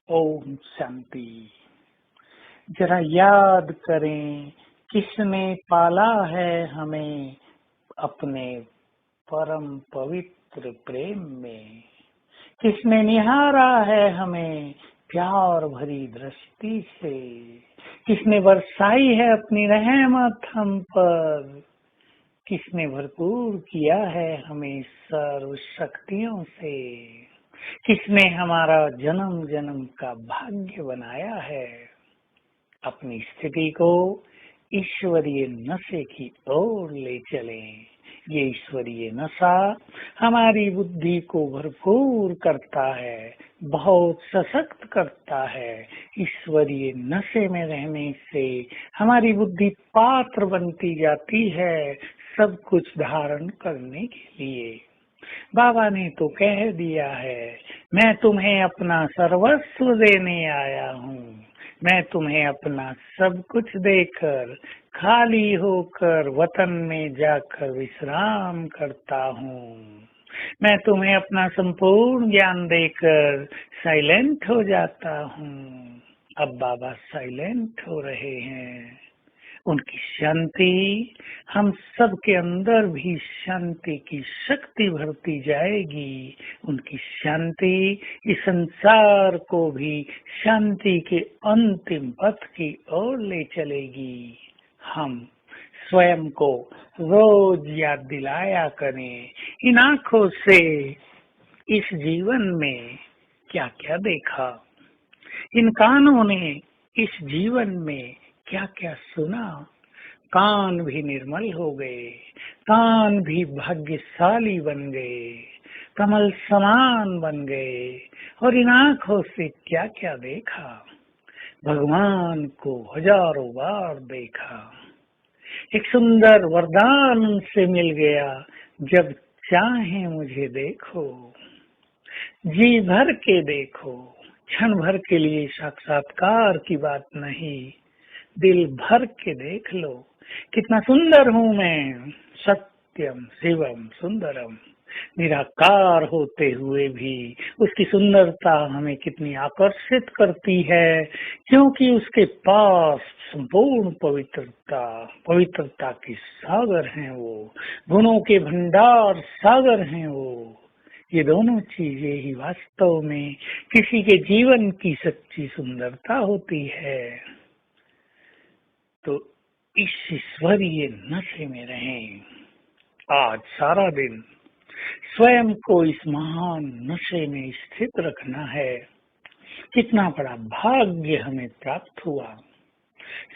ओम शांति। जरा याद करें किसने पाला है हमें अपने परम पवित्र प्रेम में। किसने निहारा है हमें प्यार भरी दृष्टि से। किसने बरसाई है अपनी रहमत हम पर। किसने भरपूर किया है हमें सर्व शक्तियों से। किसने हमारा जन्म जन्म का भाग्य बनाया है। अपनी स्थिति को ईश्वरीय नशे की ओर ले चलें। ये ईश्वरीय नशा हमारी बुद्धि को भरपूर करता है, बहुत सशक्त करता है। ईश्वरीय नशे में रहने से हमारी बुद्धि पात्र बनती जाती है सब कुछ धारण करने के लिए। बाबा ने तो कह दिया है, मैं तुम्हें अपना सर्वस्व देने आया हूँ। मैं तुम्हें अपना सब कुछ देकर खाली होकर वतन में जाकर विश्राम करता हूँ। मैं तुम्हें अपना संपूर्ण ज्ञान देकर साइलेंट हो जाता हूँ। अब बाबा साइलेंट हो रहे हैं। उनकी शांति हम सब के अंदर भी शांति की शक्ति भरती जाएगी। उनकी शांति इस संसार को भी शांति के अंतिम पथ की ओर ले चलेगी। हम स्वयं को रोज याद दिलाया करें, इन आँखों से इस जीवन में क्या क्या देखा, इन कानों ने इस जीवन में क्या क्या सुना। कान भी निर्मल हो गए, कान भी भाग्यशाली बन गए, कमल समान बन गए। और इन आँखों से क्या क्या देखा, भगवान को हजारों बार देखा। एक सुंदर वरदान उनसे मिल गया, जब चाहे मुझे देखो, जी भर के देखो। क्षण भर के लिए साक्षात्कार की बात नहीं, दिल भर के देख लो। कितना सुंदर हूँ मैं, सत्यम शिवम सुंदरम। निराकार होते हुए भी उसकी सुंदरता हमें कितनी आकर्षित करती है, क्योंकि उसके पास संपूर्ण पवित्रता की सागर हैं वो, गुणों के भंडार सागर हैं वो। ये दोनों चीजें ही वास्तव में किसी के जीवन की सच्ची सुंदरता होती है। तो इस ईश्वरीय नशे में रहें। आज सारा दिन स्वयं को इस महान नशे में स्थित रखना है। कितना बड़ा भाग्य हमें प्राप्त हुआ।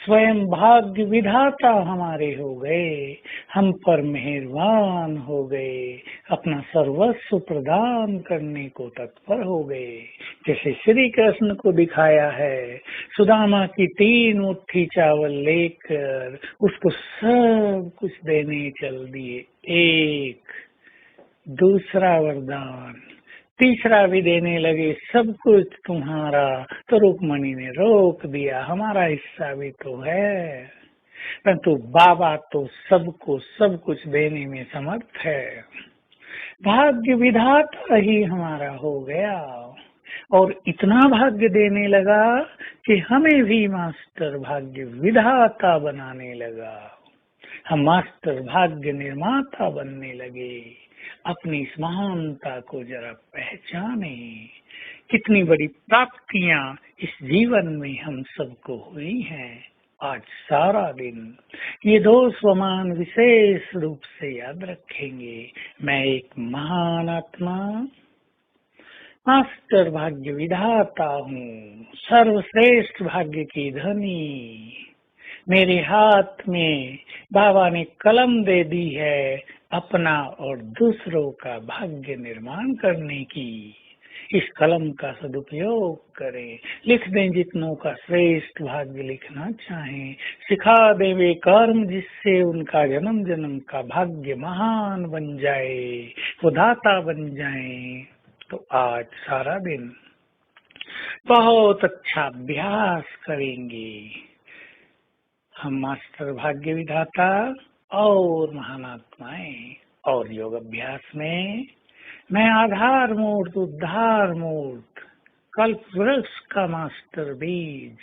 स्वयं भाग्य विधाता हमारे हो गए, हम पर मेहरबान हो गए, अपना सर्वस्व प्रदान करने को तत्पर हो गए। जैसे श्री कृष्ण को दिखाया है, सुदामा की 3 मुट्ठी चावल लेकर उसको सब कुछ देने चल दिए। एक दूसरा वरदान, तीसरा भी देने लगे, सब कुछ तुम्हारा। तो रुक्मणी ने रोक दिया, हमारा हिस्सा भी तो है। परंतु बाबा तो सबको सब कुछ देने में समर्थ है। भाग्य विधाता ही हमारा हो गया और इतना भाग्य देने लगा कि हमें भी मास्टर भाग्य विधाता बनाने लगा। हम मास्टर भाग्य निर्माता बनने लगे। अपनी इस महानता को जरा पहचाने। कितनी बड़ी प्राप्तियां इस जीवन में हम सबको हुई हैं। आज सारा दिन ये 2 स्वमान विशेष रूप से याद रखेंगे। मैं एक महान आत्मा, मास्टर भाग्य विधाता हूँ, सर्वश्रेष्ठ भाग्य की धनी। मेरे हाथ में बाबा ने कलम दे दी है अपना और दूसरों का भाग्य निर्माण करने की। इस कलम का सदुपयोग करें, लिख दें जितनों का श्रेष्ठ भाग्य लिखना चाहें। सिखा दें वे कर्म जिससे उनका जन्म जन्म का भाग्य महान बन जाए, वो दाता बन जाए। तो आज सारा दिन बहुत अच्छा अभ्यास करेंगे। हम मास्टर भाग्य विधाता और महान आत्माएं। और योग अभ्यास में मैं आधार मूर्त, उद्धार मूर्त, कल्प वृक्ष का मास्टर बीज,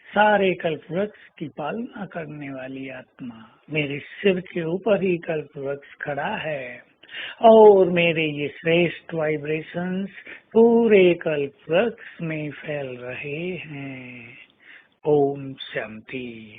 सारे कल्प वृक्ष की पालना करने वाली आत्मा मेरे सिर के ऊपर ही कल्प वृक्ष खड़ा है और मेरे ये श्रेष्ठ वाइब्रेशंस पूरे कल्प वृक्ष में फैल रहे हैं। ओम शांति।